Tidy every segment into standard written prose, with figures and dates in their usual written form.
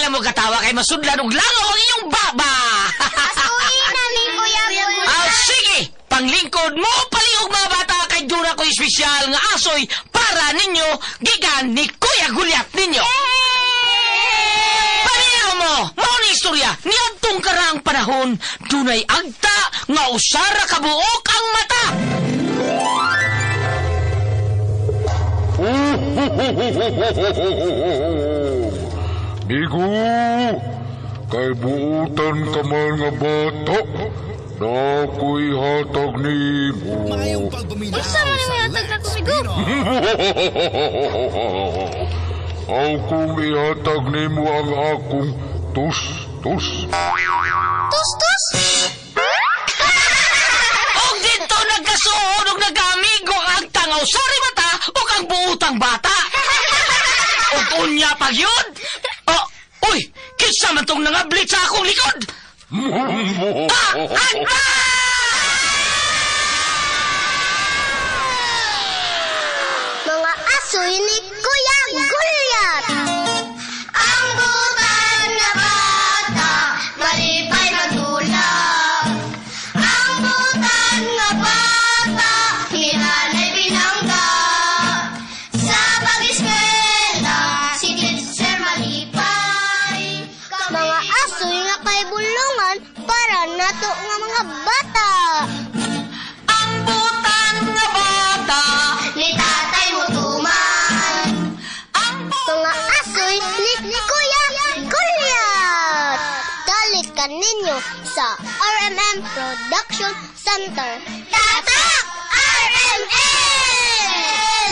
ka mo katawa kay masudlan og langaw ang iyong baba. Asuhin namin, Kuya Gulyat. Sige, panglingkod mo paliog mga bata kay dura ko espesyal nga asoy para ninyo gikan ni Kuya Gulyat ninyo. Paniyaw mo, mao ni istorya, niadtong karang panahon, dunay agta nga usara kabuok ang mata. Digo, kay buutan ka man nga bata, na ako'y hatag ni mo. Mayong pagbuminaw Isa man yung yatag na kumigo. Akong ihatag ni mo ang akong tus-tus. Tus-tus? Og dito nagkasuod og nagamigo ang tangaw sari mata o ang buutang bata. Og unya pa yun. Uy, kinsa man tong nangablit sa akong likod. Mga asoy ni Kuya Gulyat. Ang butan na bata, malipay magdulag. Ang butan na bata, hinanay binangga. Sa pag-eskwela, si Teacher malipay. Mga asoy nga kay bulungan para nato nga mga bata. Ang butan nga bata. Ni tatay mo tuman. Mga asoy ni Kuya Gulyat. Dalikan ninyo sa RMM Production Center. Tatak! RMM!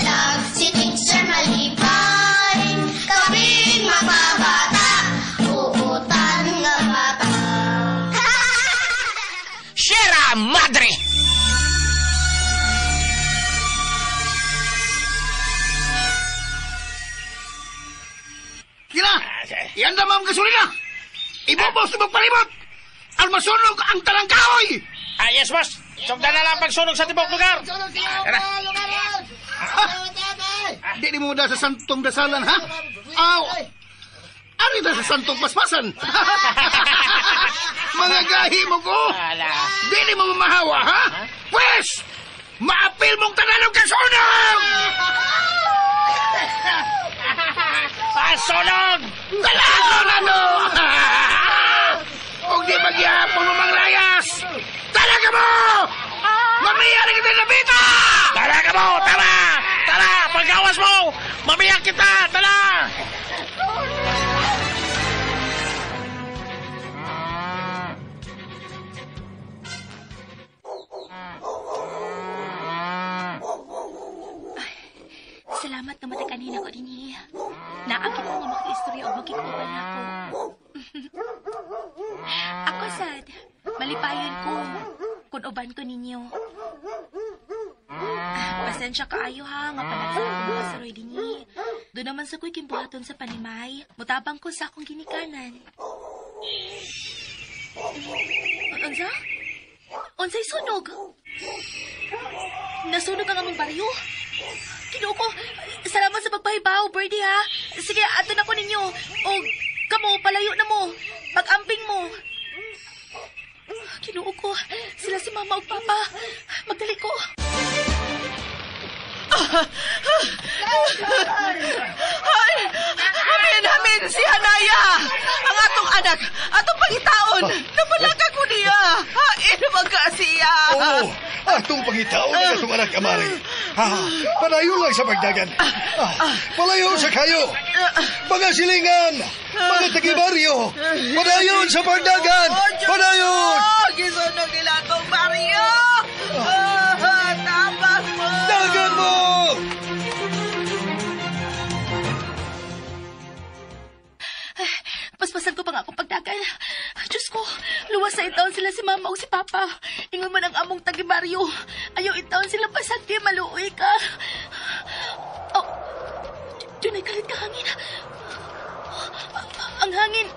Lang si Teacher malipay. Kaming mababata. Uutan nga bata. Sierra Madre. Kira! Yan na ma'am gasolina! Ibubos na magpalibot! Almasunog ang talang kahoy! Yes, boss. Sugda na lang pagsunog sa tibok lugar. Tara. Di mo da sa santong dasalan, ha? Aw! Ari da sa santong paspasan! Mga gahi mo ko! Di mo mamahawa, ha? Pwes! Maapil mong tanan ng kasunog! Pasunog! Talago na no! Huwag di magyapon mo mang layas! Talaga mo! Mamaya na kita nabita! Talaga mo! Tara! Tara! Paggawas mo! Mamiyak kita! Tara! Salamat nga matay kanina ko din eh. Naakit ko nga maki-istorya o makikuban ako. Ako sad, malipayon ko kung uban ko ninyo. Pasensya kaayo ha, nga panagsabi ko nga sa Roy din eh. Doon naman sa ko'y kimbuhaton sa panimay, mutabang ko sa akong ginikanan. Unsa? Unsay sunog? Nasunog ang among baryo? Kinuo ko, salamat sa pagpahibaw, Birdie ha. Sige, ato na ko ninyo. O, kamo, palayo na mo. Pag-amping mo. Kinuo ko, sila si Mama o Papa. Magdali ko. Hamin si Hanaya. Ang atong anak, atong pangitaon. Napalaga ko niya. Hain magka siya. Oo, atong pangitaon na itong anak kamari. Palayo lang sa pagdagan. Palayo sa kayo. Mga silingan. Mga tagibaryo. Padayon sa pagdagan. Padayon. Gisunog nila itong baryo. Tapas mo. Dagan mo. Paspasan ko pa nga akong pagdagan. Diyos ko, luwas sa itaon sila si Mama o si Papa. Ingon man ang among tagibaryo. Ayaw itaon sila pasagdi, maluoy ka. Oh, dyan ay kalit ka hangin. Ang hangin,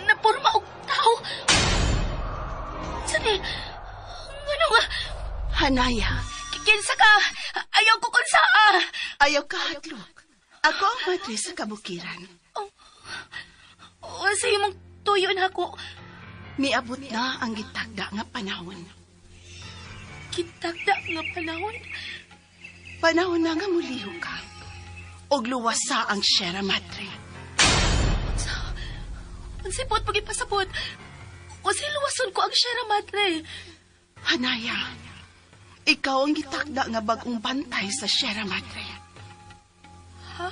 napurma og tao. Sani, ano nga? Hanaya, Kinsa ka? Ayaw ko kunsa. ayaw ka hatlok. Ako ang matri sa kabukiran. Kuha sa imong tuyo na ako. Miabot na ang gitagda nga panahon. Kitagda nga panahon. Panahon na nga muliho ka. Og luwasa ang Sierra Madre. Ang sipot pagipasapot. O siluwason ko ang Sierra Madre. Hanaya, ikaw ang gitagda nga bagong bantay sa Sierra Madre. Ha?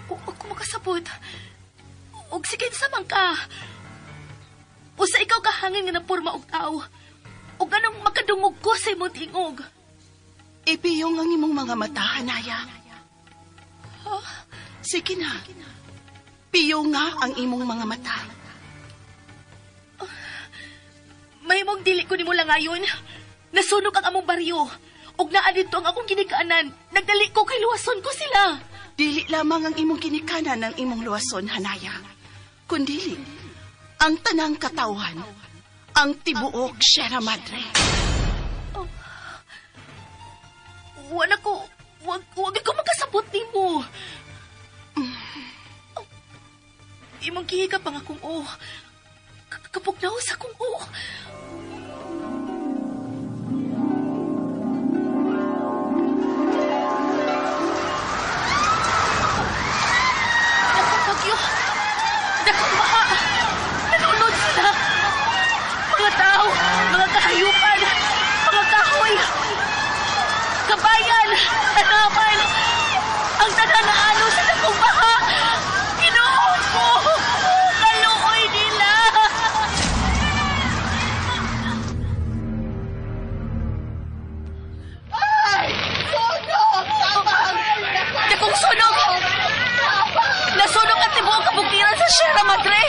O kung makasapot. O sige sa ka. O sa ikaw kahangin nga na porma og tao. O ganong makadungog ko sa imong tingog. Ipiyong ang imong mga mata, Hanaya. Ha? Sige na. Piyo nga ang imong mga mata. May mong dili ko ni mo lang ngayon. Nasunog ang among baryo. Og naa dito ang akong ginikanan. Nagdali ko kay luwason ko sila. Dili lamang ang imong kinikanan ng imong luwason, Hanaya. Kundili, ang tanang katawhan, ang tibuok Sierra Madre. Wala ko, wag ko makasabot ni mo. Imong gihiga pang akong kapugnaw sa akong Dakong bagyo. Dakong baha. Nanunod sila. Mga tao, mga kahayupan, mga kahoy. Kabayan, tanaman, ang tananaano sa dakong baha. Ginoon ko, kaluoy nila. Ay! Sunog! Tabang! Dakong sunog! Nasunog ang tibuok kabuktiran sa Sierra Madre.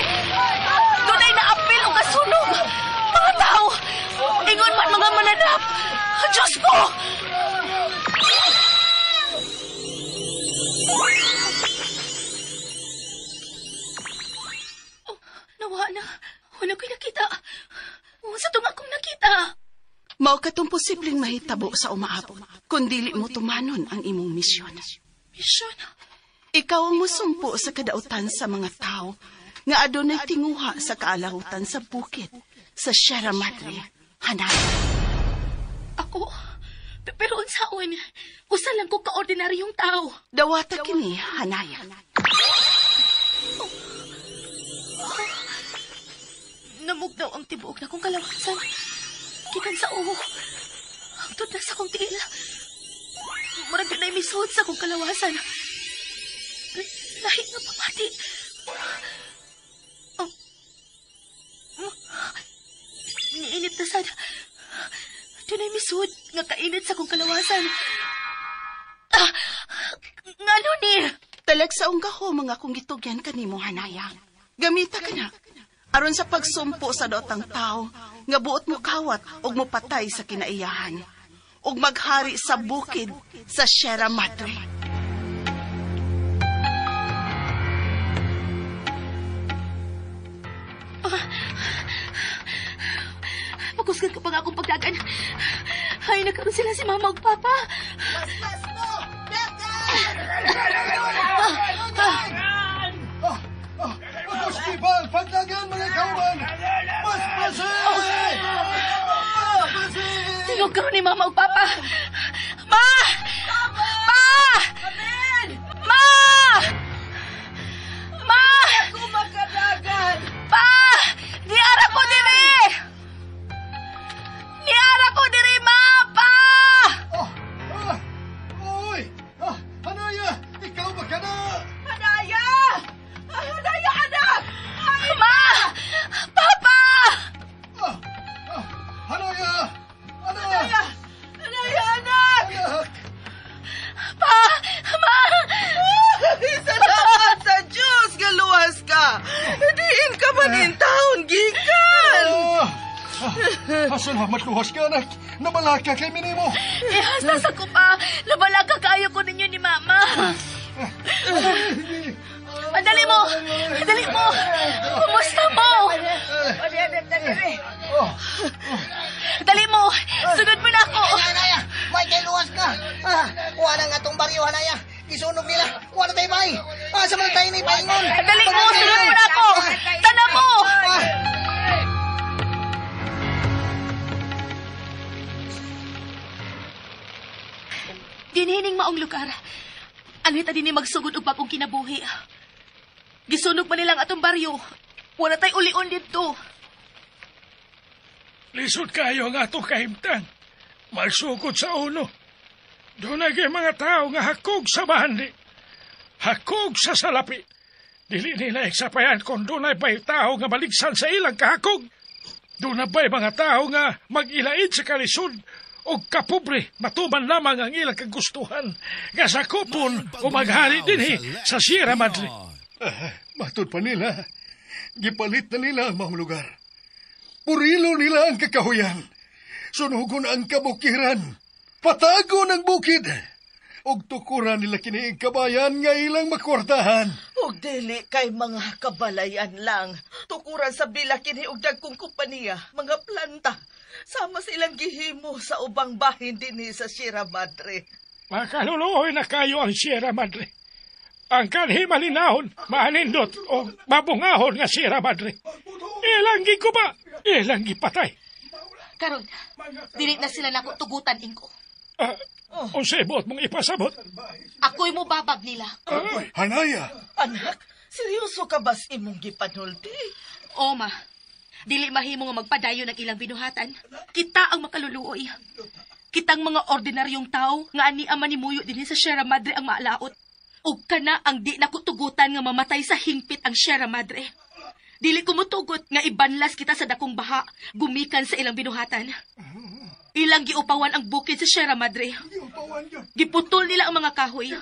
Dunay naapil o kasunog. Mga tao, ingon man mga mananap. Diyos ko! Nawa na. Wala ko'y nakita. Sa itong akong nakita. Mao katong posibleng mahitabo sa umaabot, kung dili mo tumanon ang imong misyon. Misyon? Ikaw ang musumpo sa kadautan sa mga tao nga adunay tinguha sa kaalahutan sa bukid sa Sierra Madre, Hanaya. Ako? Pero unsaon, usa lang ko kaordinaryong tao. Dawata kini, Hanaya. Namugdaw ang tibuok na kong kalawasan. Gikan sa uho. Hangtod na sa kong tiil. Murag na misuod sa kong kalawasan. Lahi nga pamati. Niinit na sad. Dunay misuod nga kainit sa kong kalawasan. Ngano ni? Talag sa unggaho mga kong gitugyan kanimo, Hanaya. Gamita ka na. Aron sa pagsumpo sa dotang tao, nga buot mo kawat og mo patay sa kinaiyahan. Og maghari sa bukid sa Sierra Madre. Makusgan ka pa nga akong pagdagan. Ay, nagkaroon sila si Mama ug Papa. Basbas mo! Pagkustipan! Pagdagan mga kauban! Basbasin! Tinog karoon ni Mama ug Papa. Ma! Ma! Ma! Ma! Ako magkadagan! Pa! Niara ko diri! Niara ko diri, Ma! Pa! Uy! Hanaya! Ikaw ba ka na? Hanaya! Hanaya, anak! Ma! Papa! Hanaya! Hanaya! Hanaya, anak! Anak! Pa! Ma! Salamat sa Diyos, galuwas ka! Diin ka man in taon, gikan! Salamat luhas ka, anak. Nabalaka kay minimo. Ihastas ako pa. Nabalaga kayo ko ninyo ni Mama. Dali mo! Dali mo! Kumusta mo? Dali mo! Sunod mo na ako! Hanaya, may kay luwas ka. Wala nga tong baryo, Hanaya. Isunog nila. Wala tayo bay. Sa mga tayo ni paingon. Dali mo! Sunod mo na ako! ining maong lugar. Anita din ni magsugod og bagong kinabuhi. Gisunog man nilang atong baryo. Wala tay ulion dito. Lisod kayo ang atong kahimtang. Magsugod sa uno. Doon na mga tao nga hakog sa bahandi. Hakog sa salapi. Dili nila eksapayan kung doon ay ba'y tao nga baligsan sa ilang kahakog. Doon na ba'y mga tao nga mag-ilaid sa kalisod o kapobre matuman lamang ang ilang kagustuhan. Nga sa kupon o maghari din sa Sierra Madre. Matod pa nila. Gipalit na nila ang mga lugar. Purilo nila ang kakahuyan. Sunugon ang kabukiran. Patago ng bukid. Og tukuran nila kini kabayan nga ilang makwartahan. Og dili kay mga kabalayan lang. Tukuran sa bila kini og dagkong kompanya, mga planta. Sama sa ilang gihimo sa ubang bahin dinhi sa Sierra Madre. Makaluluoy na kayo ang Sierra Madre. Ang kanhi malinahon, maanindot o mabungahon nga Sierra Madre. Ilang ko ba? Ilang patay. Karon, dili na sila nako tugutan ingko. Unsay buot mong ipasabot? Ako'y mo babag nila. Hanaya! Anak, seryoso ka bas imong gipanulti? Ma. Dili mahimo nga magpadayon ng ilang binuhatan. Kita ang makaluluoy. Kitang mga ordinaryong tao nga ani ang manimuyo dinhi sa Sierra Madre ang maalaot. Ug kana ang di nakutugutan nga mamatay sa hingpit ang Sierra Madre. Dili ko mutugot nga ibanlas kita sa dakong baha, gumikan sa ilang binuhatan. Ilang giupawan ang bukid sa Sierra Madre. Giputol nila ang mga kahoy.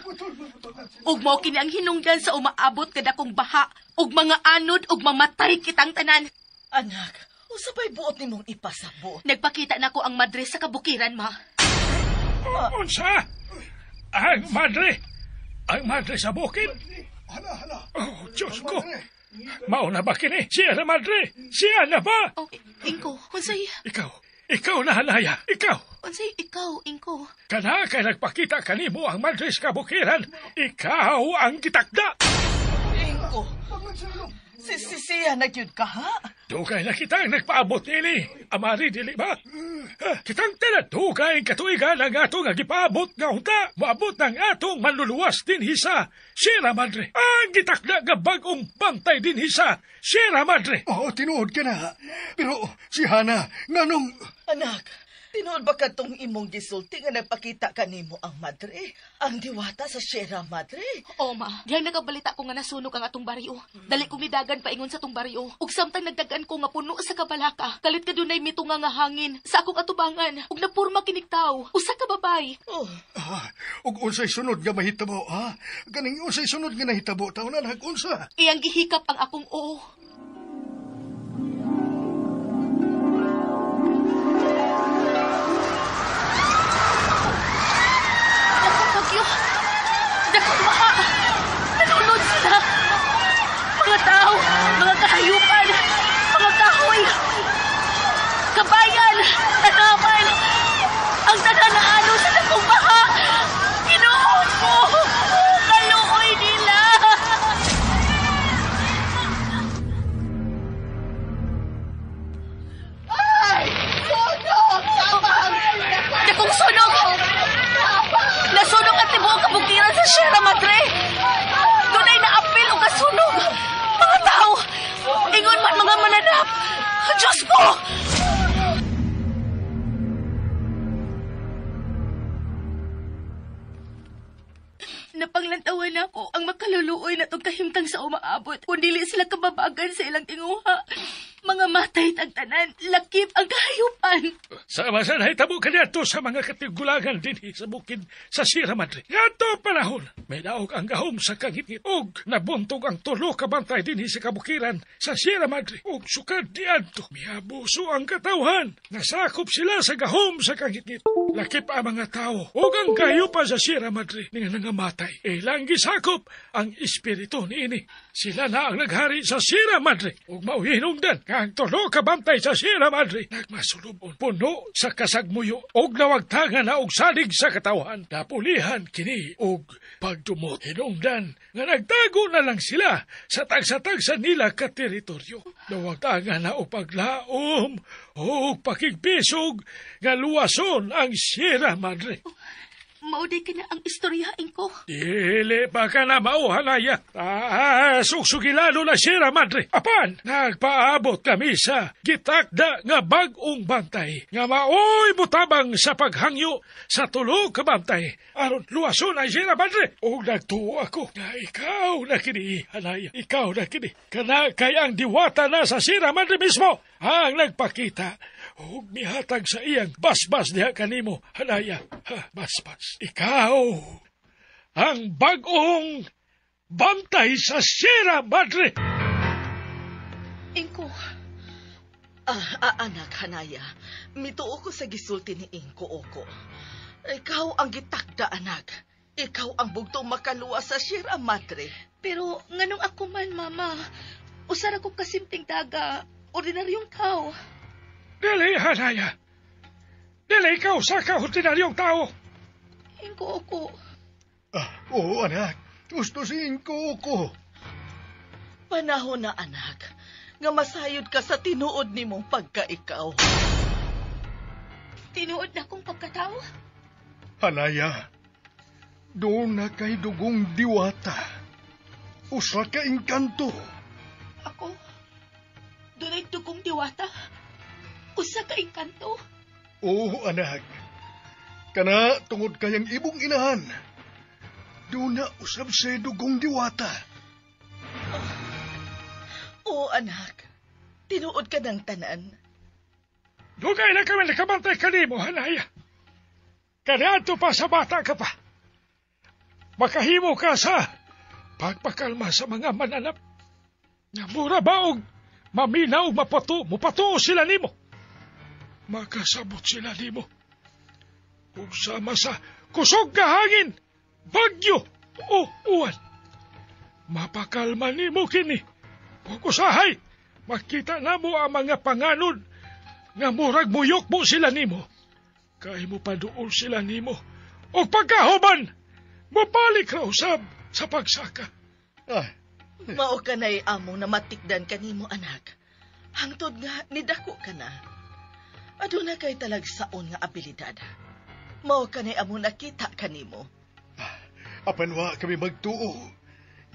Ug mao kini ang hinungdan sa umaabot kada kong baha ug mga anod ug mamatay kitang tanan. Anak, usabay buot nimong ipasabot. Nagpakita nako ang madre sa kabukiran, ma. Unsa? Ang madre? Ang madre sa bukid? Oh, Diyos ko. Mauna ba kini? Sierra Madre? Siya na ba? Ingko, unsay? Ikaw na, Hanaya. Ikaw. Unsay ikaw, Ingko? Kana kay nagpakita kanimo ang madre sa kabukiran. Ikaw ang gitakda. Ingko, siya na yun ka, ha? Dugay na kita ang nagpaabot nili. Amari, dili ba? Kitang tanan, dugay katuigan ang atong agipaabot nga unta. Maabot ng atong manluluwas din hisa. Sierra Madre. Ang gitakda nga bagong bantay din hisa. Sierra Madre. Tinuod ka na. Pero si Hana, nanong... Anak, tinuod ba ka tong imong gisulti nga nagpakita kanimo ang madre? Ang diwata sa Sierra Madre? Ma. Diyang nagabalita ko nga nasunog ang atong baryo. Dali kong nidagan paingon sa atong baryo. Ug samtang nagdagan ko nga puno sa kabalaka. Kalit ka dunay mitunga nga hangin sa akong atubangan. Ug napurma kinig tao. Usa ka babay. Ug unsay sunod nga mahitabo, ha? Ganing unsay sunod nga nahitabo, taonan unsa? Iyang gihikap ang akong oo. Dakong baha! Nanunod sila! Mga tao, mga kahayupan, mga kahoy, kabayan, tanaman, ang taga-naano sa dakong baha! Tinuod ko! Kaluoy nila! Ay! Sunog! Dakong sunog! Nasunog at tibuok kabukiran sa Sierra Madre. Dunay naapil o kasunog. Mga tao, ingon man mga mananap. Diyos ko! Napanglantawan ako ang makaluluoy na itong kahimtang sa umaabot. Kung dili sila kababagan sa ilang tinguha. Mga matay tagtanan, lakip ang kahayupan. Sama sa nahitabo ka niya sa mga katigulagan din sa bukid sa Sierra Madre. Yato panahon, may naog ang gahom sa kangit-ngit. Og nabuntog ang tulo kabantay din sa kabukiran sa Sierra Madre. Og sukad di adto, miabuso ang katawhan. Nasakop sila sa gahom sa kangit-ngit. Lakip ang mga tao. Og ang kahayupan sa Sierra Madre nga nangamatay. Ilang gisakop ang espiritu ni ini. Sila na ang naghari sa Sierra Madre. Og mauhinungdan ang tulo kabantay sa Sierra Madre nagmasulubon puno sa kasagmuyo og nawagtangan na og salig sa katawan. Napulihan kini og pagdumot. Hinungdan nga nagtago na lang sila sa tagsa-tagsa nila ka teritoryo. Nawagtangan na og paglaom og pakigpisog nga luwason ang Sierra Madre. Mauday ka na ang istoryahin ko. Dili pa ka na mao, Hanaya. Sugsugilalo na Sierra Madre. Apan, nagpaabot kami sa gitakda nga bag-ong bantay. Nga maoy butabang sa paghangyo sa tulo ka bantay. Aron luwason ang Sierra Madre. O nagtuo ako na ikaw na kini, Hanaya. Ikaw na kini. Kana kay ang diwata na sa Sierra Madre mismo ang nagpakita. Huwag mihatag sa iyang basbas diha kanimo, Hanaya. Basbas. Ikaw, ang bagong bantay sa Sierra Madre. Inko. Anak, Hanaya. Mituo ko sa gisulti ni Inko Oko. Ikaw ang gitakda, anak. Ikaw ang bugtong makaluwa sa Sierra Madre. Pero nganong ako man, Mama. Usara ko kasimting daga. Ordinaryong tao. Dili, Hanaya. Dili ikaw sa kaordinaryong tao. Inko Oko. Oo, anak. Gustusin ko ko. Panahon na, anak, nga masayod ka sa tinuod nimong pagkaikaw. Tinuod na kong pagkatao? Hanaya, doon na kay dugong diwata. Usa ka engkanto. Ako? Doon ay dugong diwata? Usa ka engkanto? Oo, anak. Kana tungod kayang ibong inahan. Doon na usab sa dugong diwata. Oo, anak. Tinuod ka ng tanan. Dugay na kami nakabantay kanimo, Hanaya. Kaniadto pa sa bata ka pa. Makahimo ka sa pagpakalma sa mga mananap. Nga mura baog, maminaw, mapato sila nimo. Makasabot sila nimo. Ug sama sa kusog ka hangin, bagyo o uwan. Mapakalma nimo kini. Ug usahay, makita namo ang mga panganod nga murag muyok mo sila nimo. Kay mo paduol sila nimo. O pagkahuman, mabalik ra usab sa pagsaka. Mao ka na'y amo na matikdan kanimo, anak. Hangtod nga, nidako ka na. Aduna kay talagsaon nga abilidad. Mao ka na'y amo nakita kanimo. Apanwa kami magtuo.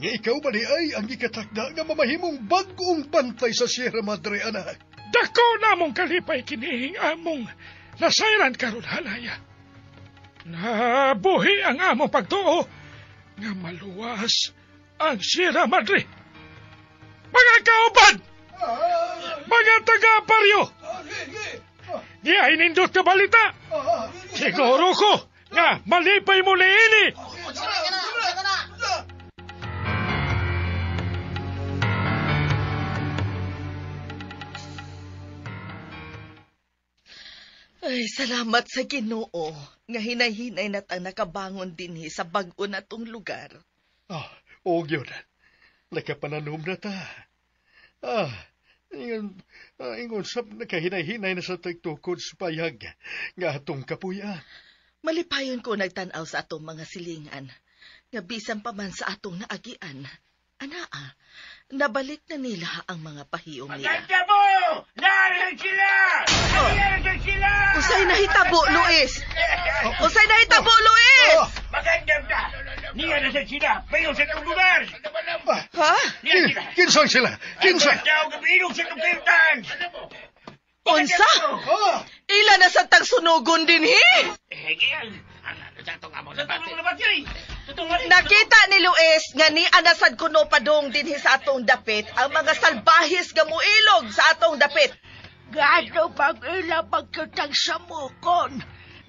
Nga ikaw ba ni ay ang ikatakda nga mamahimong bagong bantay sa Sierra Madre, anak? Dako namong kalipay kinihing among nasayran karon, Hanaya. Nabuhi ang among pagtuo nga maluwas ang Sierra Madre. Mga kauban! Mga taga-baryo! Di ay nindot ka balita! Siguro ko nga malipay mo liini! Ay, salamat sa Ginoo nga hinay-hinay na tang nakabangon dinhi sa bag-o na tong lugar. Oo, yun. Nakapananom na ta. Ingon sab nakahinay-hinay na sa tagtukod sa payag nga atong kapuyan. Malipayon ko nagtanaw sa atong mga silingan, nga bisan pa man sa atong naagian. Anaa, nabalik na nila ang mga pahiyong nila. Maganda mo! Narang sila! Narang sila! Usay nahitabo, Luis! Usay nahitabo, Luis! Maganda ka! Niya na sa sila! Payo sa itong lugar! Ha? Kinsan sila? Kinsan? Maganda o gabinog sa itong kirtan! Unsa? Ila na sa tagsunugon din, hi? Nakita ni Luis nga ni anasad kuno padong dinhi sa atong dapit ang mga salbahis nga muilog sa atong dapit. Gaano bang ila magkitang samukon?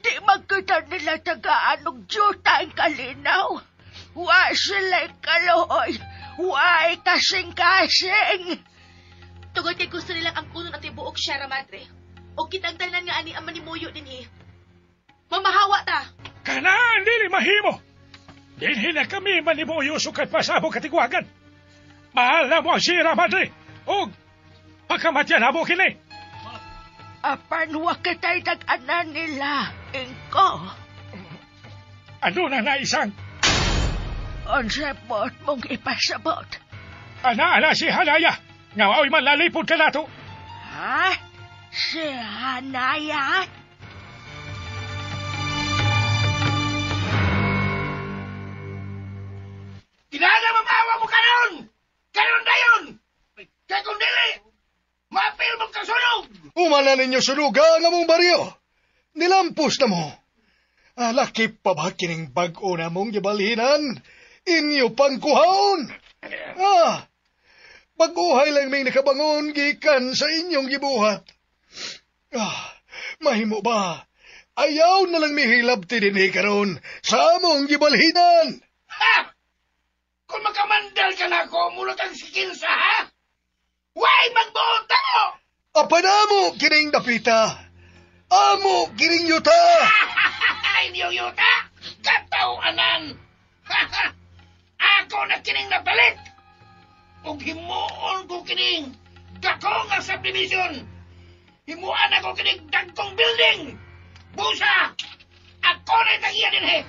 Di magkita nila tagaan og juta ang kalinaw. Wa sila'y kaloy. Wa'y kasing-kasing. Tugod kay gusto nilang ang kunon at ibuok Sierra Madre. O kitang tanan nga ani ang manimuyo dinhi. Mamahawa ta. Kanaan dili mahimo. Dinhi na kami manimuyo sukat pasabog katigwagan. Mahal na mo ang Sierra Madre. O pagkamatyan habo kini. Apan wa kita'y nag-anan nila, Inko. Ano na naisang? Onsepot mong ipasabot. Ana si Hanaya. Nga aoy man lalipod ka nato. Ha? Si Hanaya? Humana ninyo sunuga nga mong baryo. Nilampos na mo. Laki pa ba kining bag-o na mong gibalhinan? Inyo pang kuhaon. Pag-uhay lang may nakabangon gikan sa inyong gibuhat. Mahimo ba? Ayaw na lang mihilab ti din karon sa among gibalhinan. Kung makamandal ka na ko, mulot ang sikilsa, ha? Way magboto! Apa na mo kining dapita? Amo kining yuta! Hindi yung yuta! Katawanan! Ako na kining napalit! Ug himuon ko kining dako nga subdivision! Himuan ako kining dagkong building! Busa! Ako na tagiya din, he!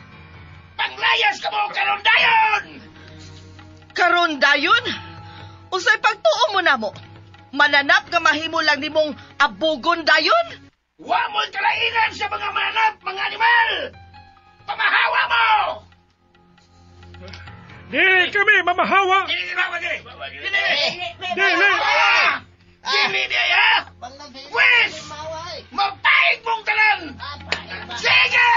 Panglayas ka mo karon dayon! Karon dayon? Usay pagtuo mo na mo. Mananap nga mahimo lang nimong abugon dayon? Wa mo'y kalainan sa mga mananap, mga animal! Pamahawa mo! Di kami mamahawa! Dili niya! Wes! Mapaig mong talan! Sige!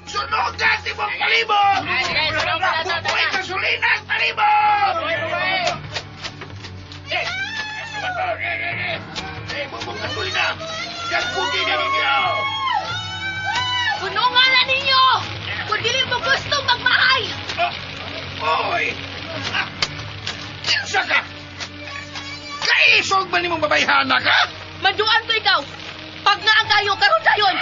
Sunod ka si mong palibot! Bubuhay ka sulinang palibot! Bubong ka sulinang! Gagputi na ninyo! Punungan na ninyo! Kung dili mo gusto magmahay! Oy! Kinsa ka? Kaisog ba ni mong babayhana ka? Maduan ko ikaw! Pag nga ang kayo, karon dayon!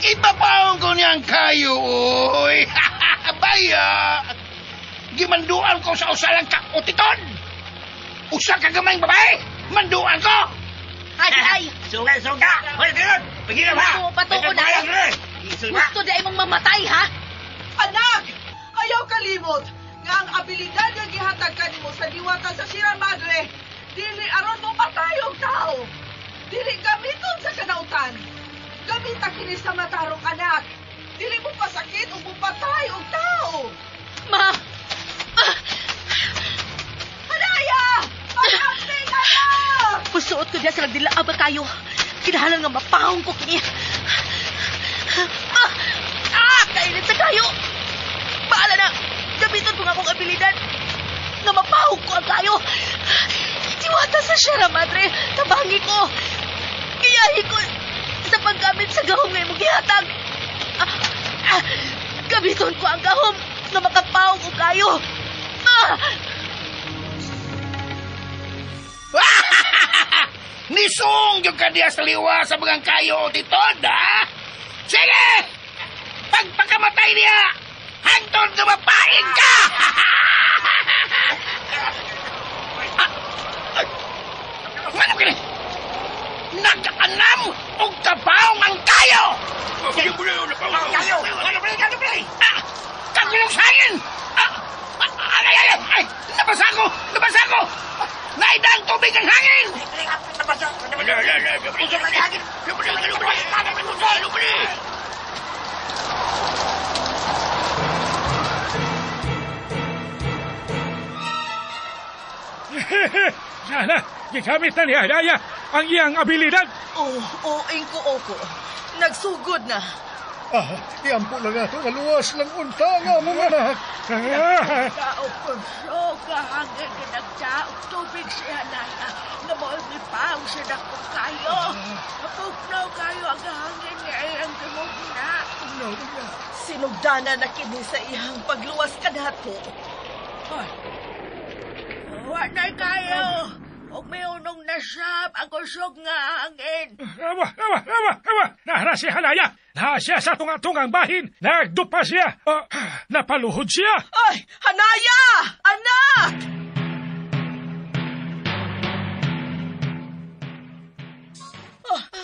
Ipapaong ko niyang kayo, oy! Baya! Gimanduan ko sa usalang kautiton! Usa ka gamayng babae! Manduan ko! Ay! Suga! Hoy, tingod! Pagigil ba? Patuko na! Gusto di ay mong mamatay, ha? Anak! Ayaw kalimot nga ang abilidad nga gihatag kanimo sa diwata sa Sierra Madre dili aron mo patayong tao. Dili gamiton sa kanautan. Gamita kini sa matarong anak. Dili mo pasakit o mupatay og tao. Ma! Hanaya! Pag-acting ka na! Pusuot ko diya sa nagdilaab kayo. Kinahalan nga mapahong ko kini. Kainit sa kayo! Baala na! Gamiton ko nga akong abilidad na mapahog ko ang kayo. Diwata sa Sierra Madre, tabangi ko. Gayahin ko sa paggamit sa gahom nga imong gihatag. Gamiton ko ang gahom na makapahog ko kayo. Nisong yung ka diya sa liwa sa mga kayo, titod, ha? Sige! Pagpakamatay niya, hangtod na mapain ka! Ano ka ni? Nagkaanam o kabaong ang kayo! Kayo! Kabilosangin! Ay! Nabasa ko! Naidang tubig ang hangin! Sana, gigamit na ni Hanaya ang iyang abilidad. Ingko-oko. Nagsugod na. Iampo lang ato nga luwas ng unta nga mong anak. Taog puso ka hanggang ginagtaog tubig si Hanaya na mo'y mipaw sa dakong kayo. Napugnaw kayo ang hangin niya ang dumugna. Sinugdana na kini sa ihang pagluwas kadato. Wanay kayo! Huwag may unong nasab ang kusog nga hangin. Awa! Nahara si Hanaya! Naha siya sa tungang bahin! Nagdupa siya! Napaluhod siya! Ay! Hanaya! Anak!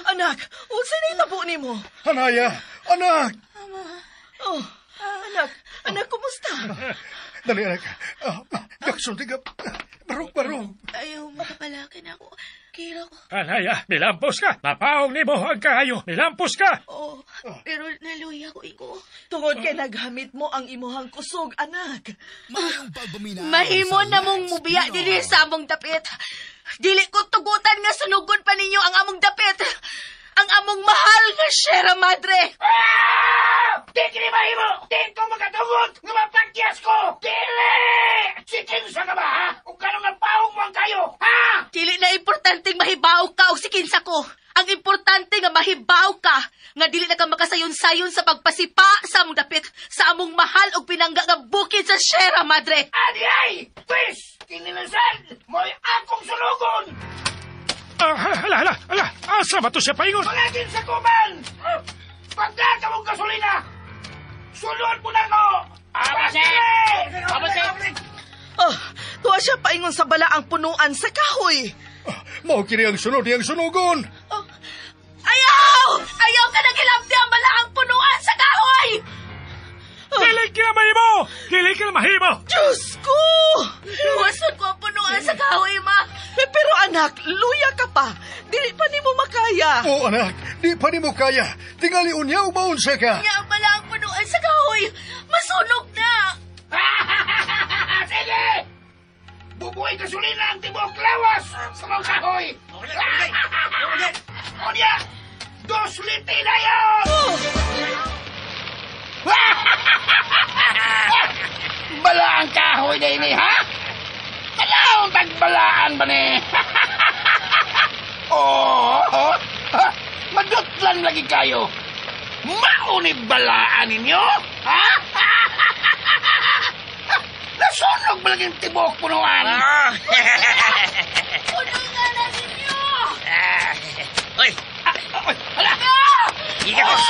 Anak! Unsa na itabo ni mo? Hanaya! Anak! Anak, kumusta? Dali, anak. Nagsulti ka. Barong. Ayaw makapalakin ako. Kira ko. Hanaya, nilampos ka! Mapaong ni mo ang kayo! Nilampos ka! Pero naluya ko iko. Tungod kay naghamit mo ang imuhang kusog, anak. Mahimo na mong mubiya din sa among tapit. Dili ko tugutan nga sunugon pa ninyo ang among dapit. Ang among mahal nga Sierra Madre. Di kini mahimo! Di ko makatugot nga mapakyas ko! Dili! Si Kinsa ka ba, ha? Kung ganun ang paong mo ang kayo, ha? Dili na importanteng mahibaw ka o si kinsa ko. Ang importante nga mahibaw ka nga dili na ka makasayon-sayon sa pagpasipa sa among dapit sa among mahal og pinangga nga bukid sa Sierra Madre. Adyay! Pwes! Kininasan! Mo'y akong sulugon! Hala, asa ba to siya paingon? Palagin sa kuman! Pagdata mong gasolina! Sulod mo na ko! Abase! Tuwa siya paingon sa bala ang punuan sa kahoy. Mao kini ang sunod iyang sunugon. Ayaw! Ayaw ka nagilabdi ang balaang punuan sa kahoy! Dili ka mahimo! Dili ka mahimo! Diyos ko! Iwasan ko ang punuan sa kahoy, ma. Pero anak, luya ka pa. Dili pa ni mo makaya. O anak, di pa nimo kaya. Tingali unyaw maunsa ka. Nga ang balaang punuan sa kahoy. Masunog na. Sige! Bubuhay gasolina ang tibok lawas sa mga kahoy! O niya! 2 litin na yun! Bala ang kahoy na ini, ha? Kalaong tagbalaan ba ni? Madutlan lagi kayo. Maunib balaan ninyo? Ha? Nasunog ba laging tibok punuan? Punuan na ninyo! Oy! Hala! Gigakos!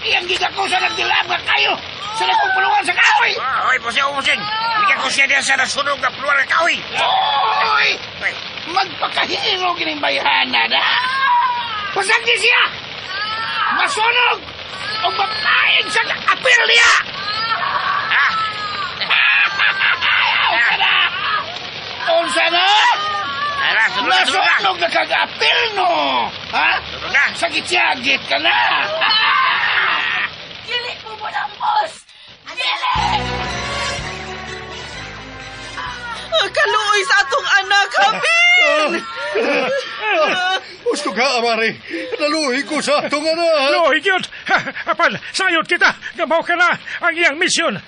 Iyang gigakos na nagdilab ka kayo sa nagpupuluan sa kahoy! Oy, pusing! Gigakos siya diyan sa nasunog na puluan ng kahoy! Oy! Magpakahiro kining bayhanan, ha? Pasagdi siya! Masunog! O mapain sa apil niya! Ha? Unsa na? Nasunog na kag-apil, no? Ha? Sakit-sagit ka na! Dili mo mo lang, boss! Dili! Kaluoy sa atong anak, Habil! Gusto ka, Amari. Naluhi ko sa atong anak. Loy, yun! Apan, sayot kita! Gamaw ka na ang iyang misyon!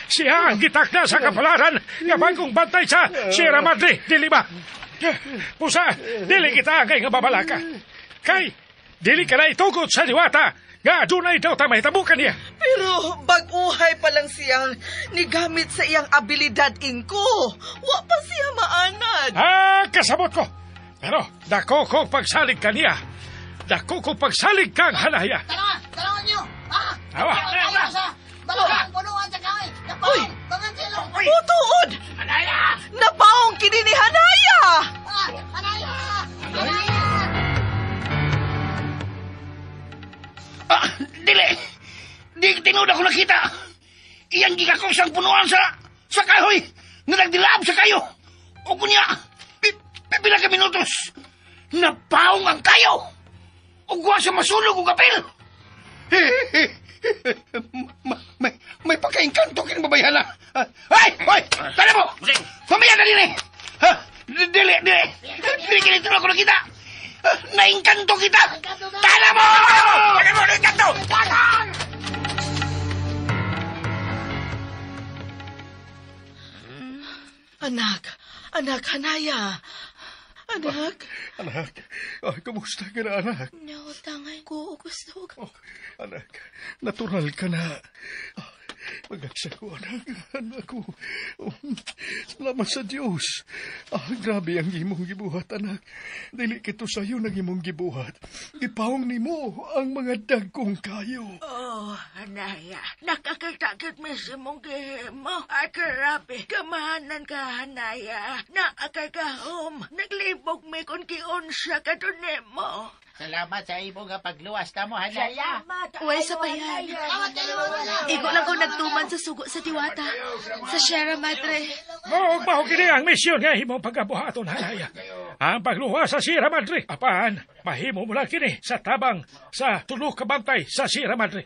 Siya ang gitak na sa kapalaran nga bangkong bantay sa Sierra Madre, dili ba? Pusa, dili kita kay nga babalaka. Kay, dili ka na itugot sa diwata nga dunay daw ta mahitabukan niya. Pero bag-uhay pa lang siyang nigamit sa iyang abilidad inko. Wa pa siya maanad. Kasabot ko. Pero dako ko pagsalig ka niya. Dako ko pagsalig kang hanaya. Talungan niyo! Awa. Balahan, punuan sa kahoy! Uy! Bangan silo! Putuod! Hanaya! Napaong kini ni Hanaya! Hanaya! Dili! Di tinuod ako nakita! Iyang gigakos ang punuan sa kahoy na nagdilab sa kayo! O kunya, pipila ka minutos! Napaong ang kayo! O guwa sa masunog o kapil! May pagkainkanto kin babayhan na! Ay! Hoy! Tala mo! Pamaya na din eh! Dili! Dili kinito na ako nakita! Nainkanto kita! Tala mo! Tala mo! Nainkanto! Anak, Hanaya. Anak. Kamusta ka na, anak? Nautangay ko o gusto ko. Anak, natural ka na. Magagsa ko, anak ko. Salamat sa Diyos. Grabe ang imong gibuhat, anak. Dili kito sa'yo nang imong gibuhat. Ipawang nimo ang mga dagkong kayo. Hanaya, nakakagtakit mo sa mong gihimo. Ay, grabe, kamahanan ka, Hanaya. Naakagahom, naglibog may kung kiunsa ka doon mo. Salamat sa imo nga pagluwas na mo, Hanaya. Uy, sa bayan. Igo lang ko nagtuman sa sugo sa diwata. Sa Sierra Madre. Maho kini ang misyon nga imong pagkabuhaton, hanaya. Ang pagluha sa Sierra Madre. Apan, mahimo mo lang kini sa tabang sa tulo ka bantay sa Sierra Madre.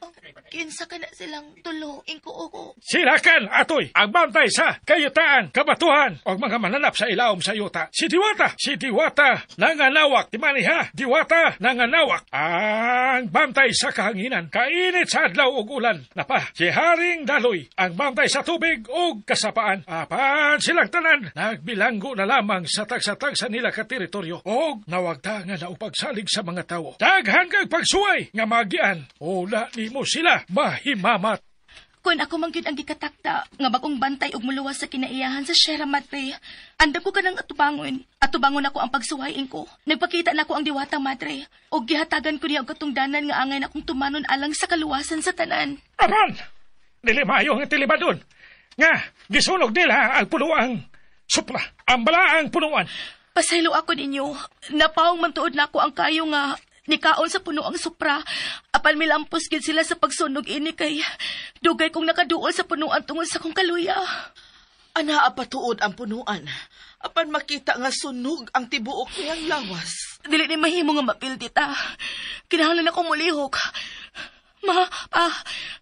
Kinsa ka na silang tulo, Inko ko. Silakan, atoy, ang bantay sa kayutaan, kabatuhan, o mga mananap sa ilawom sa yuta. Si Diwata, nanganawak. Timani ha, Diwata, nanganawak. Ang bantay sa kahanginan, kainit sa adlaw ug ulan. Napa, si Haring Daloy, ang bantay sa tubig ug kasapaan. Apan silang tanan, nagbilanggo na lamang sa tag sa nila ka teritoryo. Og nawagta nga naupagsalig sa mga tawo. Daghan kag pagsuway nga magian. Ula ni mo sila mahimamat. Kung ako man gyud ang gikatakta nga bagong bantay ug muluwas sa kinaiyahan sa Sierra Madre, andam ko kanang atubangon. Atubangon ako ang pagsuwayin ko. Nagpakita na ko ang Diwata Madre ug gihatagan ko niya og katungdanan nga angay na akong tumanon alang sa kaluwasan sa tanan. Apan, dili maayo nga tilibadon. Nga gisunog nila ang punuang supra, ang balaang punuan. Pasaylo ako ninyo. Napawang mantuod na ako ang kayo nga nikaon sa punuang supra. Apan milampos gid sila sa pagsunog ini kay dugay kong nakaduol sa punuan tungod sa kong kaluya. Ana patuod ang punuan. Apan makita nga sunog ang tibuok niyang lawas. Dili ni mahimo nga mapildi ta. Kinahanglan akong mulihok.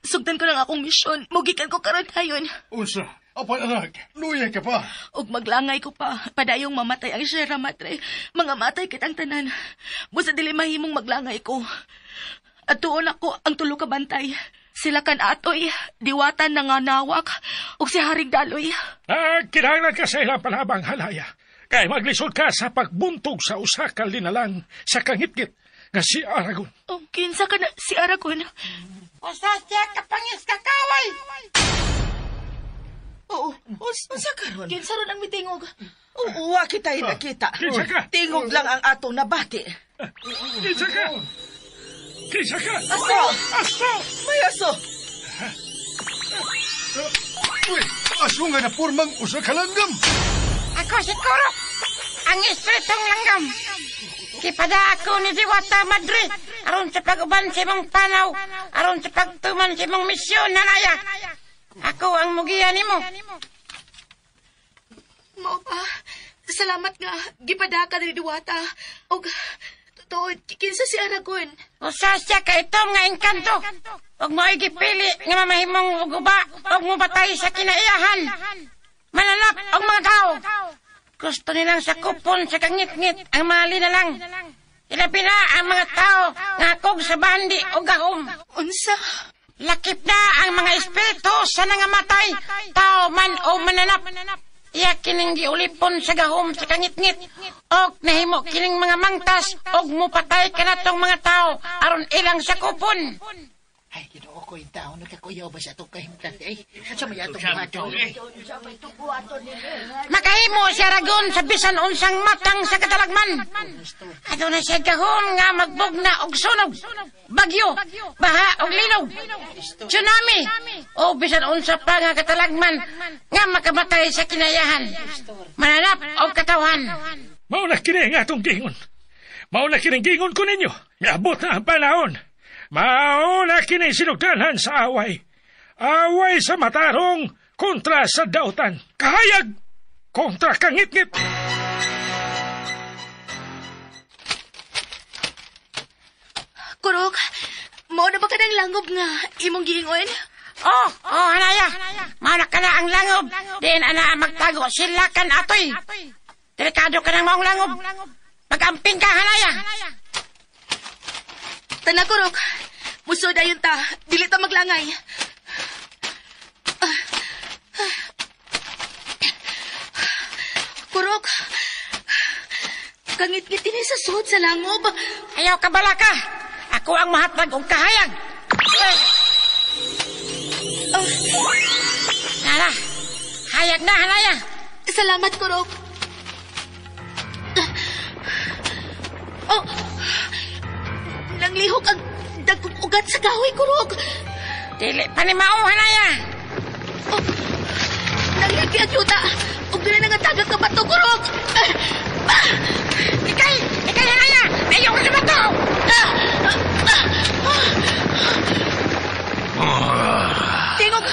Sugdan ko lang akong misyon. Mugikan ko karon dayon. Unsa? Apan anak, luya ka pa. Ug maglangay ko pa. Padayong mamatay ang Sierra Madre. Mga matay kitang tanan. Busa dili mahimong maglangay ko. At tuon ako ang tulo ka bantay. Sila kan atoy, Diwata nanganawak, ug si Haring Daloy. Kinahanglan ka sa ilang palabang halaya. Kay maglisod ka sa pagbuntog sa usa ka linalang sa kangitgit nga si Aragon. Kinsa ka na si Aragon? Usa siya kapangis kakaway. Oo, unsa karon? Kinsa ron ang mitingog? Uwa kita'y nakita. Kinsa ka? Tingog lang ang atong nabati. Kinsa ka? Aso! May aso! Uy, aso nga na purmang usa ka langgam. Ako si Kurok, ang espiritong langgam. Kipada ako ni Diwata Madre, aron sa pag-uban sa imong panaw, aron sa pagtuman sa imong misyon, Hanaya. Ako ang mugiya nimo. Mao pa, salamat nga, gipada ka ni Diwata. Og, totoo, kinsa si Aragon? Usa siya ka itom nga engkanto. Og mo'y gipili nga mamahimong uguba, og mubatay sa kinaiyahan. Mananap og mga tao. Gusto nilang sakupon sa kangit-ngit ang mga linalang. Ilabi na ang mga tao nga kog sa bandi o gahom. Unsa? Lakip na ang mga espiritu sa nangamatay, tao man o mananap. Iya kining giulipon sa gahom sa kangit-ngit. Og nahimo kining mga mangtas og mupatay kanatong mga tao aron ilang sakupon. Ay, ginoo ko yung tao, nagkakuyaw ba sa itong kahimtan? Eh, sa may atong buhaton? Makahimo si Aragon sa bisan unsang matang sa katalagman. Ato na siya gahom nga magbugna og sunog, bagyo, baha og linog, tsunami, o bisan unsa pa nga katalagman nga makamatay sa kinayahan, mananap og katawhan. Mauna kini nga atong gingon. Mauna kining gingon ko ninyo. Miabot na ang panahon. Mauna kini sinugdanan sa away. Away sa matarong kontra sa dautan. Kahayag kontra kangit-ngit. Kurok, mao na ba ka ng langob nga imong giingon? Hanaya. Mauna ka na ang langob. Diin ana magtago sila kan atoy. Delikado ka ng maong langob. Mag-amping ka, Hanaya. Tana, Kurok. Muso dayon ta. Dili ta maglangay. Kurok. Kangit-ngit ini sa suod sa langob. Ayaw ka bala ka. Ako ang mahatag og kahayag. Nara, hayag na, Hanaya. Salamat, Kurok. Nanglihok ang dagkong ugat sa kahoy, Kurok. Dili pa ni mao, Hanaya. Nanglihok ang yuta. Huwag doon na nangatagag ka bato, Kurok. Ikay, Hanaya. Ayaw ko sa bato. Tingog.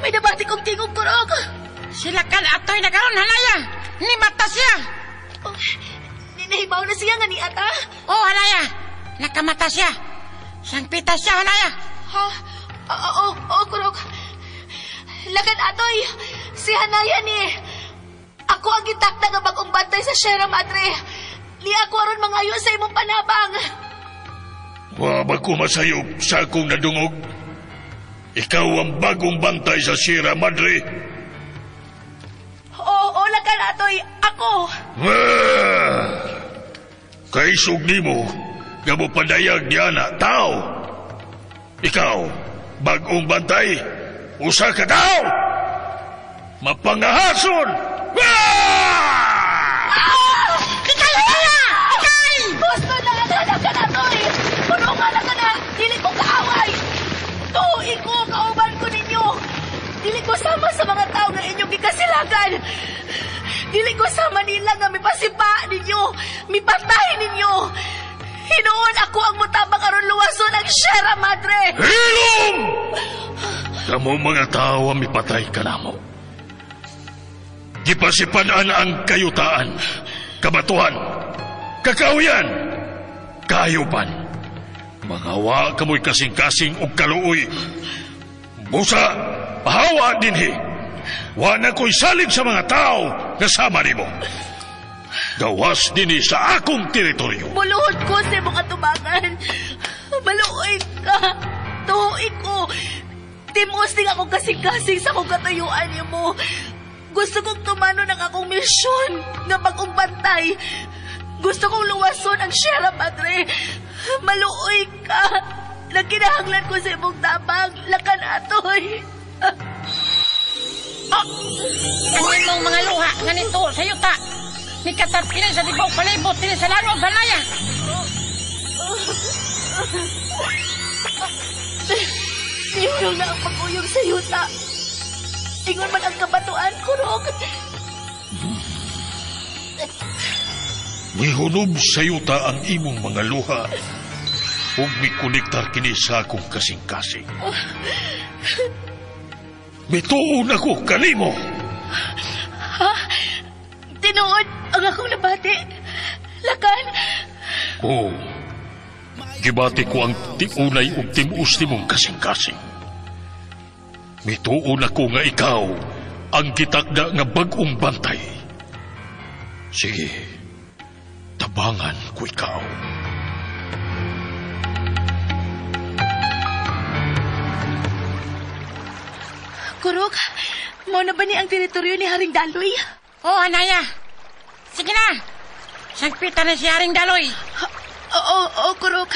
May nabati kong tingog, Kurok. Sila kan atoy na karon, Hanaya. Ni mata siya. Oh, ninahibaw na siya nga ni Ata. Oh, Hanaya. Nakamata siya. Sangpita siya, Hanaya. Ha? Oo, Kurog. Lagan atoy, si Hanaya ni... Ako ang gitakda nga bagong bantay sa Sierra Madre. Ni ako aron mangayo sa imong panabang. Wa ba ko masayop sa akong nadungog? Ikaw ang bagong bantay sa Sierra Madre. Oo, lagan atoy, ako. Kay sugni mo, nga mo padayag niya na tao. Ikaw, bagong bantay, usa ka tao. Mapangahason! Ikay! Gusto na anak ka na to eh! Punungan ka na! Dili ko kaaway! Tuig ko, kauban ko ninyo! Dili ko sama sa mga tao na inyong gikasilagan! Dili ko sama nila nga mipasipa ninyo! Mipatay ninyo! Hinuon ako ang mutabang aron luwason ang Sierra Madre! Hilom! Kamu mga tao ang mipatay ka na mo. Gipasipanan ang kayutaan, kabatuhan, kakauyan, kayupan. Mangawa kamoy kasing-kasing og kaluoy. Busa, pahawa dinhi. Wa na ko'y salig sa mga tao na sama nimo. Gawas dinhi sa akong teritoryo. Muluhod ko sa mga tubangan. Maluoy ka. Tuhoy ko. Timos din ako kasing-kasing sa akong katayuan niyo mo. Gusto kong tumano ng akong misyon nga bagong bantay. Gusto kong luwason ang Sierra Madre. Maluoy ka. Nagkinahanglan ko sa imong tabang. Lakan atoy. Ang imong mga luha nga nito sa yuta. Ni katap kini sa tibaw palibot kini sa laro Hanaya. Nihurong na ang pag-uyong sa yuta. Ingon man ang kabatuan, Kurog. Mihunob sa yuta ang imong mga luha ug mikonektar kini sa akong kasing-kasing. Mituon ako kanimo. Ha? Tinuod ang akong nabati. Lakan? Oo. Gibati ko ang tiunay ug timus timong kasing-kasing. Mituon ako nga ikaw ang gitakda nga bagong bantay. Sige, tabangan ko ikaw. Kurog, mo na ba ni ang teritoryo ni Haring Daloy? Oh, Hanaya. Sige na. Sangpita na si Haring Daloy. Oo, Kurog.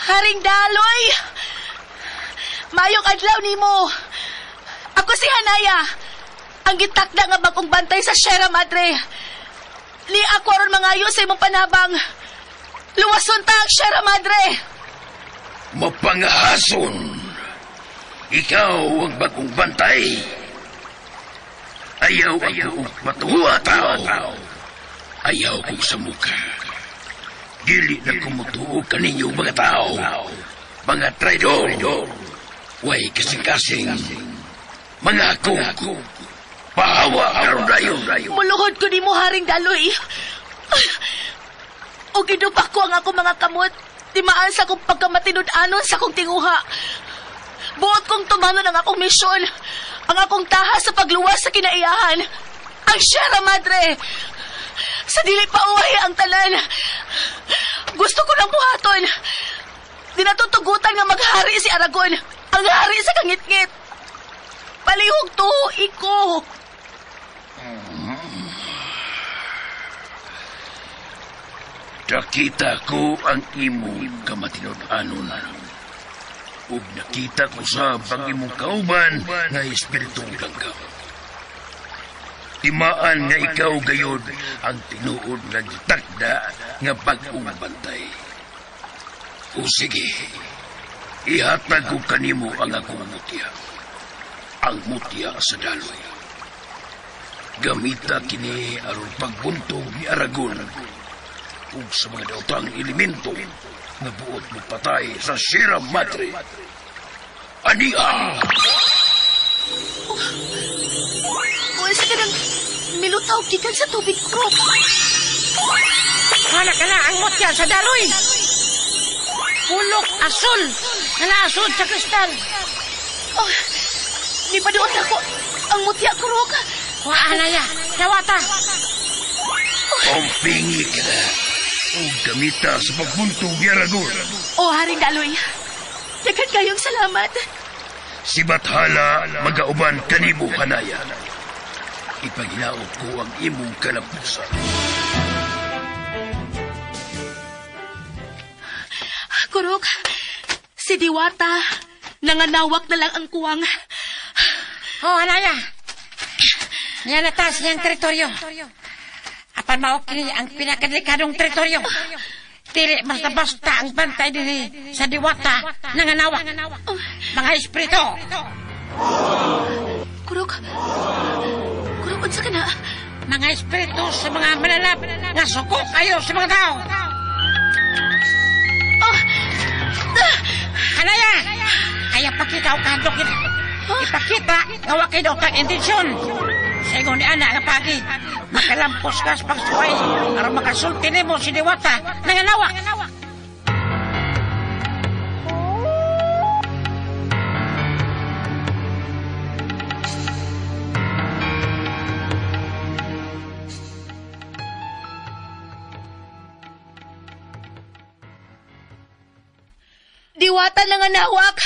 Haring Daloy! Mayong adlaw nimo. Ako si Hanaya, ang gitakda nga bagong bantay sa Sierra Madre. Li ako aron mangayo sa imong panabang. Luwason ta ang Sierra Madre. Mapangahason. Ikaw ang bagong bantay. Ayaw ako matuwa tao. Ayaw kong sa muka. Dili na kumutuo kaninyo mga tao. Mga traidor. Way kasing-kasing. Mga akong pahawa karon dayon. Muluhod ko nimo Haring Daloy. O gidupak ko ang ako mga kamot. Timaan sa akong pagkamatinud-anon sa akong tinguha. Buot kong tumanon ang akong misyon. Ang akong taha sa pagluwas sa kinaiyahan. Ang Sierra Madre. Sa dili pa uway ang talan. Gusto ko lang buhaton. Dinatutugutan nga maghari si Aragon. Ang hari sa kangit-ngit. Palihog to, iko. Nakita ko ang imong kamatinud-anon. Ug nakita ko sa imong kauban nga espiritong langgam. Timaan nga ikaw gayod ang tinuod nga gitakda nga bagong bantay. O sige, ihatag ko kanimo ang akong mutya. Ang mutya sa Daloy. Gamita kini aron pagbuntong ni Aragon ug sa mga daotang elemento nga buot magpatay sa Sierra Madre. Ania! Unsa ka nang milutaw gikan sa tubig, Krok. Wala ka na ang mutya sa daloy. Pulok asul. Nalaasod sa kristal. Oh, di pa doon ako ang mutya, Krok. Anaya, dawata. Pampingi ka na. O gamita sa pagbuntong Aragon. Oh, Haring Daloy. Dagan kayong salamat. Si Bathala magauban kanimo Hanaya. Ipaginaot ko ang imong kalapusan. Kurok, si Diwata, nanganawak na lang ang kuwang. Oh, Hanaya. Yan natas niyang teritoryo. Apan maokini ang pinakadelikadong teritoryo. Dili basta-basta ang bantay din sa Diwata nanganawak. Mga espiritu. Kurok, unsa ka na? Mga espiritu sa mga mananap nga suko kayo sa mga tao. Hanaya, kaya pakita o kahadlok yun. Ipakita nga wakay daw kang intensyon. Sa ingon ni Ana nga pagi, makalampos ka sa pagsuway para makasulti mo si Diwata nanganawak. Diwata nanganawak.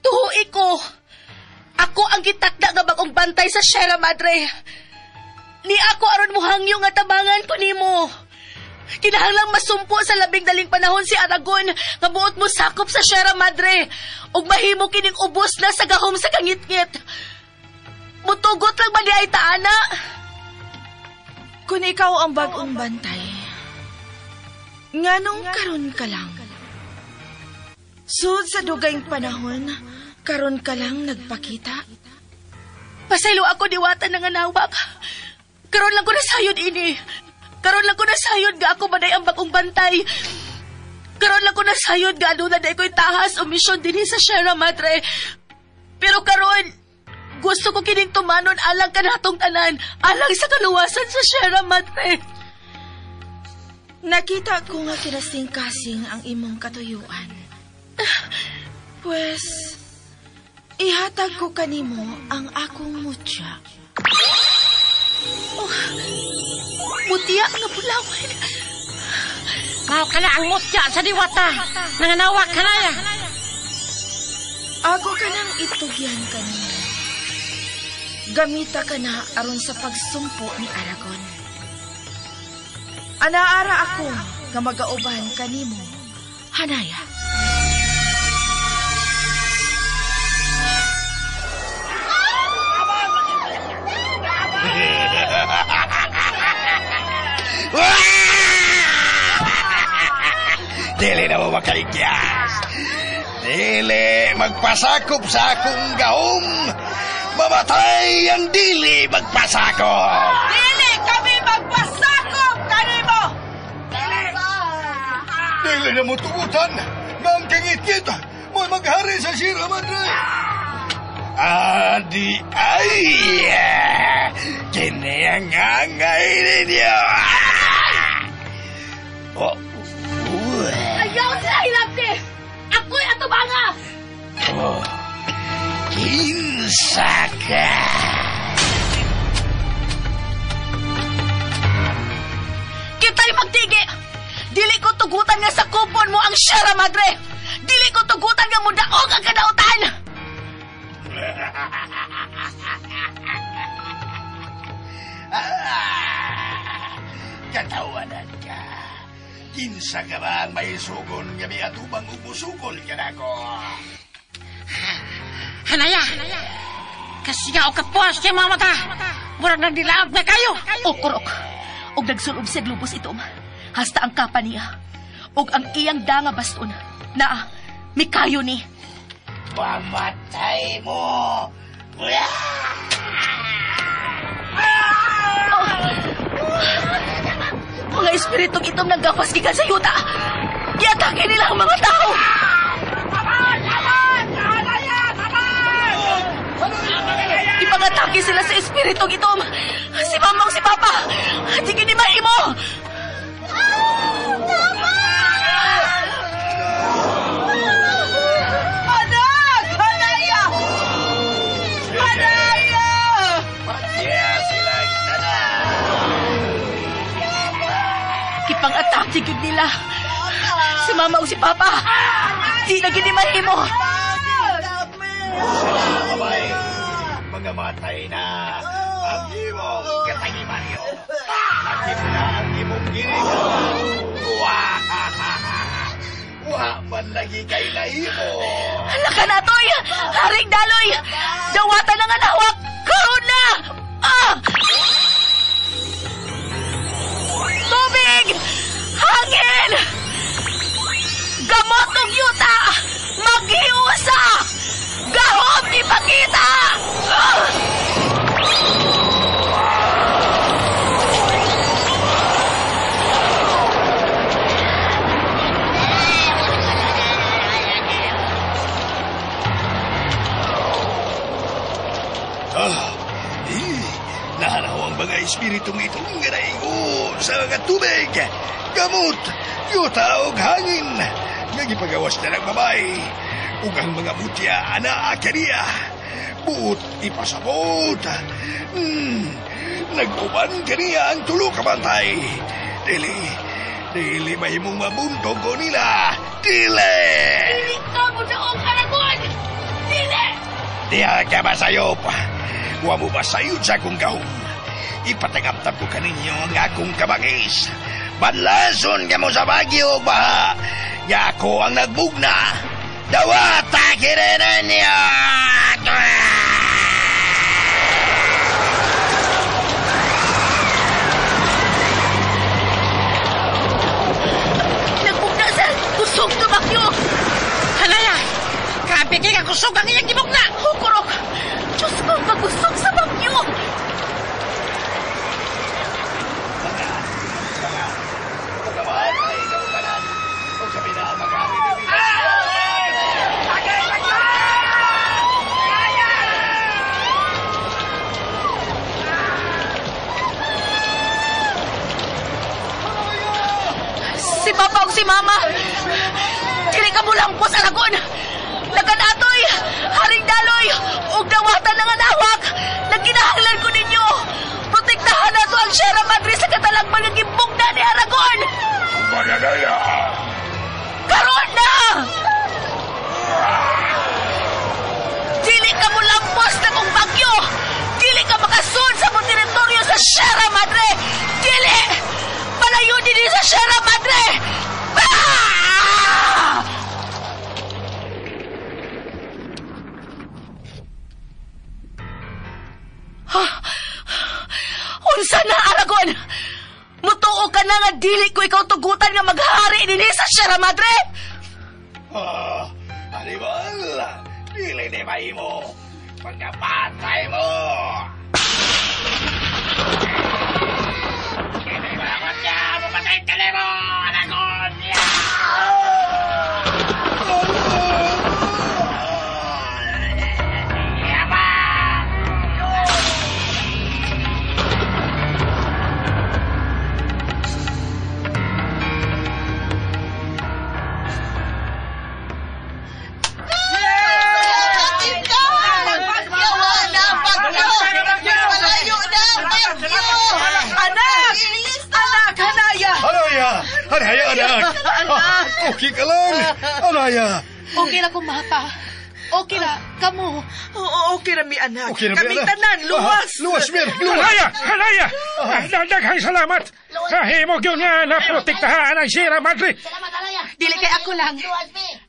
Tuhui ko. Ako ang gitakda nga bagong bantay sa Sierra Madre. Ni ako aron mo hangyo nga tabangan ko nimo. Kinahanglang masumpo sa labing daling panahon si Aragon nga buot mo sakop sa Sierra Madre ug mahimo kining ubos na sa gahom sa kangit-ngit. Mutugot lang ba di ay taana? Kung ikaw ang bagong bantay, nganong karon ka lang? Sud sa dugayng panahon, karon ka lang nagpakita? Pasaylo ako, Diwata nanganawak. Karon lang ko nasayod ini. Karon lang ko nasayod nga ako baday ang bagong bantay. Karon lang ko nasayod nga aduna day ko'y tahas o misyon dinhi sa Sierra Madre. Pero karon, gusto ko kining tumanon alang kanatong tanan, alang sa kaluwasan sa Sierra Madre. Nakita ko nga kinasing-kasing ang imong katuyuan. Pues, ihatag ko kanimo ang akong mutya. Oh, mutya nga pulawan. Mao ka na ang mutya sa Diwata. Nanganawak ka na ya. Ako ka nang itugyan kanimo. Gamita ka na aron sa pagsumpo ni Aragon. Anaara ako nga magauban kanimo, Hanaya. Dili na mo makaikyas. Dili magpasakop sa akong gahom. Mamatay ang dili magpasakop. Dili kami magpasakop kanimo. Dili na mo tugutan nga ang kingit-kit mo maghari sa Sierra Madre. Adi ay kini ang angay ninyo. Oh. Ayaw sila hilap ni! Ako'y atubanga! Oh. Kinsa ka? Kita'y magtigi! Dili ko tugutan nga sa kupon mo ang Sierra Madre! Dili ko tugutan nga mudaog ang kadautan! Katawanan ka. Kinsa ka ba ang may sugon nga may atubang umusukol ka na ko? Hanaya, kasi nga o kapuas kay mga mata. Murag nang dilaog na kayo. O kurok, og nagsulob sa glubos itom. Hasta ang kapa niya. Og ang iyang danga baston na mikayo ni. Pamatay mo! Mga espiritong itom naggapas gikan sa yuta. Iatake nila ang mga tao. Ipangalan Atake sila sa espiritong itom. Si mama o si papa. Di kini mahimo. Anak! Hanaya! Hanaya! Pagya sila na. Kipang-atake gud nila. Si mama o si papa. Di na gini mahimo. Babay, mga matay na. Ang imong katangi Mario. Nakip na ang imong gilingan. Wa man lagi kay lahimo. Laka na toy! Haring daloy! Dawatan na nga nawak! Karon na! Tubig! Hangin! Gamot ng yuta! Maghiusa! Gahom ipakita! Nahanaw ang mga espiritong itong ngaraigo sa mga tubig, gamot, yuta o hangin. Nagipagawas na ng babay, ug ang mga mutya ana akariya. Buot ipasabot. Nagtuban kaniya ang tulo ka bantay. Dili mahimong mabuntog ko nila. Dili ka mo daong Aragon! Dili! Diya ka masayop. Wa mo masayod sa akong gahom. Ipatagaptap ko kaninyo ang akong kabangis. Badlason ka mo sa bagyo, baha. Nga ako ang nagbugna. Dawa, takirenan niya! Nagbugna sa kusog na bagyo! Hanaya! Kapigay ka kusog ang iyang gibugna! Hukurok! Diyos ko, magusog sa bagyo! Si Papa o si Mama! Dili ka mo lang po sa lagon! Laganatoy! Haring daloy! Ug dawatan ng anawak! Nagkinahanglan ko ninyo! Protektahan na to ang Sierra Madre sa katalagman ng gimbugna ni Aragon! Mananaya! Karon na! Dili ka mo lampos na kong bagyo! Dili ka makasun sa mong teritoryo sa Sierra Madre! Dili! Palayo din sa Sierra Madre! Unsa na, Aragon? Mutuo ka na nga dili ko ikaw tugutan nga maghari din sa Sierra Madre? Animal! Dili ni mahimo. Pagkapatay mo! Kinibangot niya! Mamatay ka mo! Aragon! Hanaya, anak! Okay ka lang! Hanaya! Okay na kung mapa. Okay na, kamo. Okay na mi anak. Okay na mi Kaming anak. tanan, luwas. Luwas, Mir! Luwas! Hanaya! Daghang salamat! Himog yun nga naprotektahan ang Sierra Madre! Dili kay ako lang.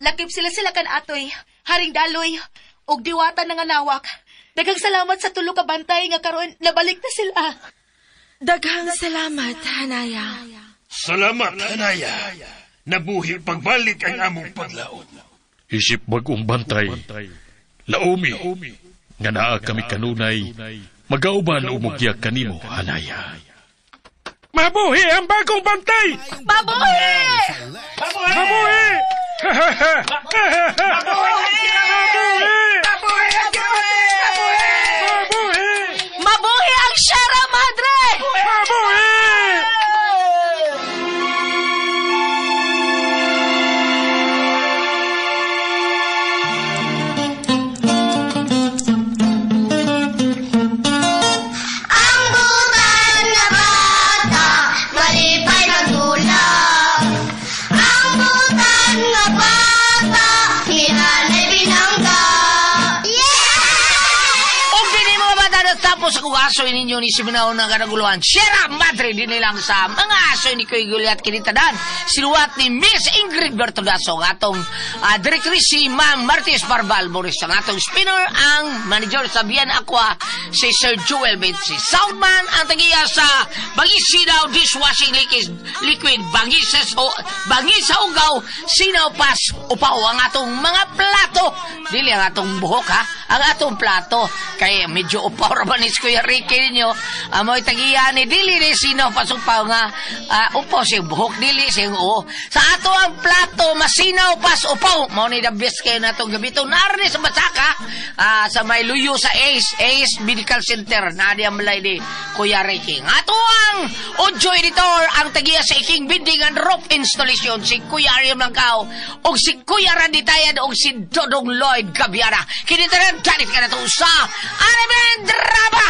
Lakip sila kan atoy, haring daloy, ug diwatan nga nawak. Daghang salamat sa tulo ka bantay nga karon nabalik na sila. Daghang salamat, Hanaya. Salamat, Hanaya! Nabuhi pagbalik ang among paglaon. Isip bagong bantay, laomi, nga naa kami kanunay, magauban umugya kanimo, Hanaya. Mabuhi ang bagong bantay! Mabuhi! Mabuhi! Mabuhi! Mabuhi! Mabuhi! Tapos ako asoy ninyo ni Siminaw na kanaguluhan. Sierra Madre din nilang sa mga asoy ni Kuya Guliat kinitadan. Sinuwat ni Miss Ingrid Bertoldaso ang atong directory si Ma'am Martis Barbal Boris. Ang atong spinner ang manager sa Bian Aqua si Sir Joel Bates. Si Soundman ang tagiya sa Bangis Sinaw Dishwashing Liquid Bangis sa Ugaw Sinaw Pas Upaw ang atong mga plato. Dili ang atong buhok ha. Ang atong plato. Kaya medyo upaw raman is Kuya Ricky ninyo. Amoy tagiya ni dili ni Sinaw Pas Upaw nga upaw siyang buhok. Dili siyang sa ato ang plato masinaw pas upaw. Mao ni the best kayo na itong gabito. Narni sa Batsaka sa may luyo sa Ace Medical Center na di amlay di Kuya Ricky. Ato ang audio editor ang tagiya sa iking binding and rope installation si Kuya Ariam Langkaw o si Kuya Randy Tayad o si Dodong Lloyd Gabiana. Kinitaran talit ka na ito sa Anime Drama!